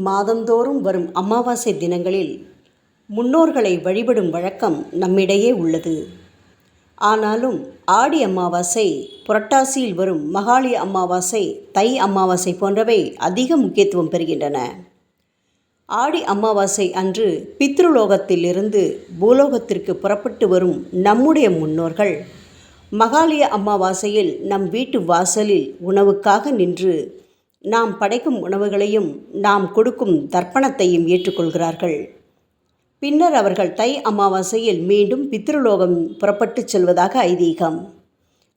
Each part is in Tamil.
மாதந்தோறும் வரும் அமாவாசை தினங்களில் முன்னோர்களை வழிபடும் வழக்கம் நம்மிடையே உள்ளது. ஆனாலும் ஆடி அமாவாசை, புரட்டாசியில் வரும் மகாளி அமாவாசை, தை அமாவாசை போன்றவை அதிக முக்கியத்துவம் பெறுகின்றன. ஆடி அமாவாசை அன்று பித்ருலோகத்திலிருந்து பூலோகத்திற்கு புறப்பட்டு வரும் நம்முடைய முன்னோர்கள் மகாலய அமாவாசையில் நம் வீட்டு வாசலில் உணவுக்காக நின்று நாம் படைக்கும் உணவுகளையும் நாம் கொடுக்கும் தர்ப்பணத்தையும் ஏற்றுக்கொள்கிறார்கள். பின்னர் அவர்கள் தை அமாவாசையில் மீண்டும் பித்ருலோகம் புறப்பட்டு செல்வதாக ஐதீகம்.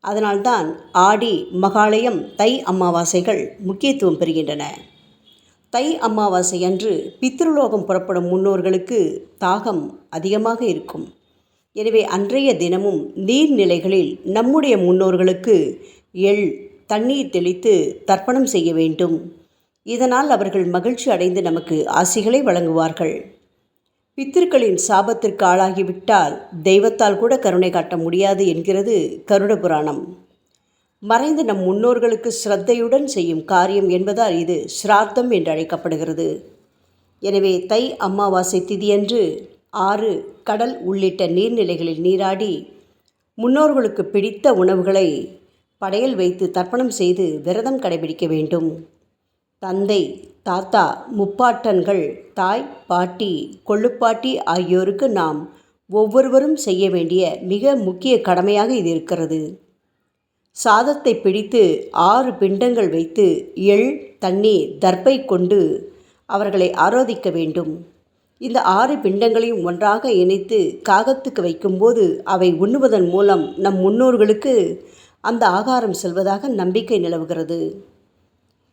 அதனால்தான் ஆடி, மகாலயம், தை அமாவாசைகள் முக்கியத்துவம் பெறுகின்றன. தை அமாவாசை அன்று பித்ருலோகம் புறப்படும் முன்னோர்களுக்கு தாகம் அதிகமாக இருக்கும். எனவே அன்றைய தினமும் நீர்நிலைகளில் நம்முடைய முன்னோர்களுக்கு எள், தண்ணீர் தெளித்து தர்ப்பணம் செய்ய வேண்டும். இதனால் அவர்கள் மகிழ்ச்சி அடைந்து நமக்கு ஆசிகளை வழங்குவார்கள். பித்திருக்களின் சாபத்திற்கு ஆளாகிவிட்டால் தெய்வத்தால் கூட கருணை காட்ட முடியாது என்கிறது கருட புராணம். மறைந்த நம் முன்னோர்களுக்கு ஸ்ரத்தையுடன் செய்யும் காரியம் என்பதால் இது ஸ்ரார்த்தம் என்று அழைக்கப்படுகிறது. எனவே தை அமாவாசை திதியன்று ஆறு, கடல் உள்ளிட்ட நீர்நிலைகளில் நீராடி முன்னோர்களுக்கு பிடித்த உணவுகளை படையல் வைத்து தர்ப்பணம் செய்து விரதம் கடைபிடிக்க வேண்டும். தந்தை, தாத்தா, முப்பாட்டன்கள், தாய், பாட்டி, கொள்ளுப்பாட்டி ஆகியோருக்கு நாம் ஒவ்வொருவரும் செய்ய வேண்டிய மிக முக்கிய கடமையாக இது இருக்கிறது. சாதத்தை பிடித்து 6 பிண்டங்கள் வைத்து எள், தண்ணீர், தர்ப்பை கொண்டு அவர்களை ஆராதிக்க வேண்டும். இந்த 6 பிண்டங்களையும் ஒன்றாக இணைத்து காகத்துக்கு வைக்கும்போது அவை உண்ணுவதன் மூலம் நம் முன்னோர்களுக்கு அந்த ஆகாரம் செல்வதாக நம்பிக்கை நிலவுகிறது.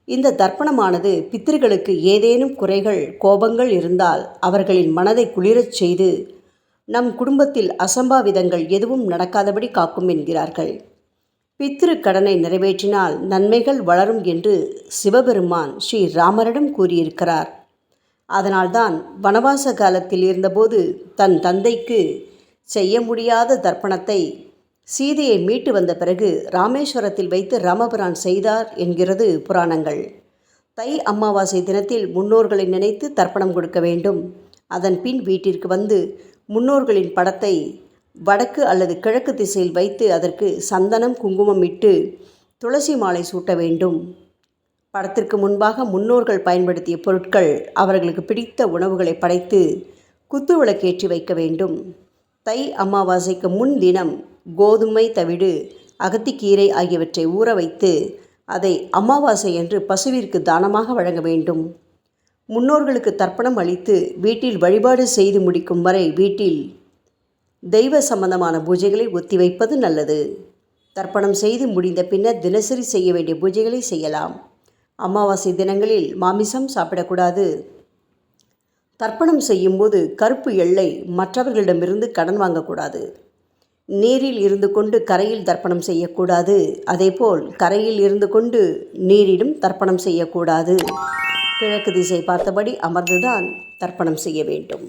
இந்த தர்ப்பணமானது பித்திருக்களுக்கு ஏதேனும் குறைகள், கோபங்கள் இருந்தால் அவர்களின் மனதை குளிரச் செய்து நம் குடும்பத்தில் அசம்பாவிதங்கள் எதுவும் நடக்காதபடி காக்கும் என்கிறார்கள். பித்திரு கடனை நிறைவேற்றினால் நன்மைகள் வளரும் என்று சிவபெருமான் ஸ்ரீ ராமரிடம் கூறியிருக்கிறார். அதனால்தான் வனவாச காலத்தில் இருந்தபோது தன் தந்தைக்கு செய்ய முடியாத தர்ப்பணத்தை சீதையை மீட்டு வந்த பிறகு ராமேஸ்வரத்தில் வைத்து ராமபிரான் செய்தார் என்கிறது புராணங்கள். தை அமாவாசை தினத்தில் முன்னோர்களை நினைத்து தர்ப்பணம் கொடுக்க வேண்டும். அதன் பின் வீட்டிற்கு வந்து முன்னோர்களின் படத்தை வடக்கு அல்லது கிழக்கு திசையில் வைத்து அதற்கு சந்தனம், குங்குமம் இட்டு துளசி மாலை சூட்ட வேண்டும். படத்திற்கு முன்பாக முன்னோர்கள் பயன்படுத்திய பொருட்கள், அவர்களுக்கு பிடித்த உணவுகளை படைத்து குத்துவிளக்கேற்றி வைக்க வேண்டும். தை அமாவாசைக்கு முன் தினம் கோதுமை, தவிடு, அகத்திக்கீரை ஆகியவற்றை ஊற வைத்து அதை அமாவாசை என்று பசுவிற்கு தானமாக வழங்க வேண்டும். முன்னோர்களுக்கு தர்ப்பணம் அளித்து வீட்டில் வழிபாடு செய்து முடிக்கும் வரை வீட்டில் தெய்வ சம்பந்தமான பூஜைகளை ஒத்திவைப்பது நல்லது. தர்ப்பணம் செய்து முடிந்த பின்னர் தினசரி செய்ய வேண்டிய பூஜைகளை செய்யலாம். அமாவாசை தினங்களில் மாமிசம் சாப்பிடக்கூடாது. தர்ப்பணம் செய்யும்போது கருப்பு எள்ளை மற்றவர்களிடமிருந்து கடன் வாங்கக்கூடாது. நீரில் இருந்து கொண்டு கரையில் தர்ப்பணம் செய்யக்கூடாது. அதேபோல் கரையில் இருந்து கொண்டு நீரிலும் தர்ப்பணம் செய்யக்கூடாது. கிழக்கு திசை பார்த்தபடி அமர்ந்துதான் தர்ப்பணம் செய்ய வேண்டும்.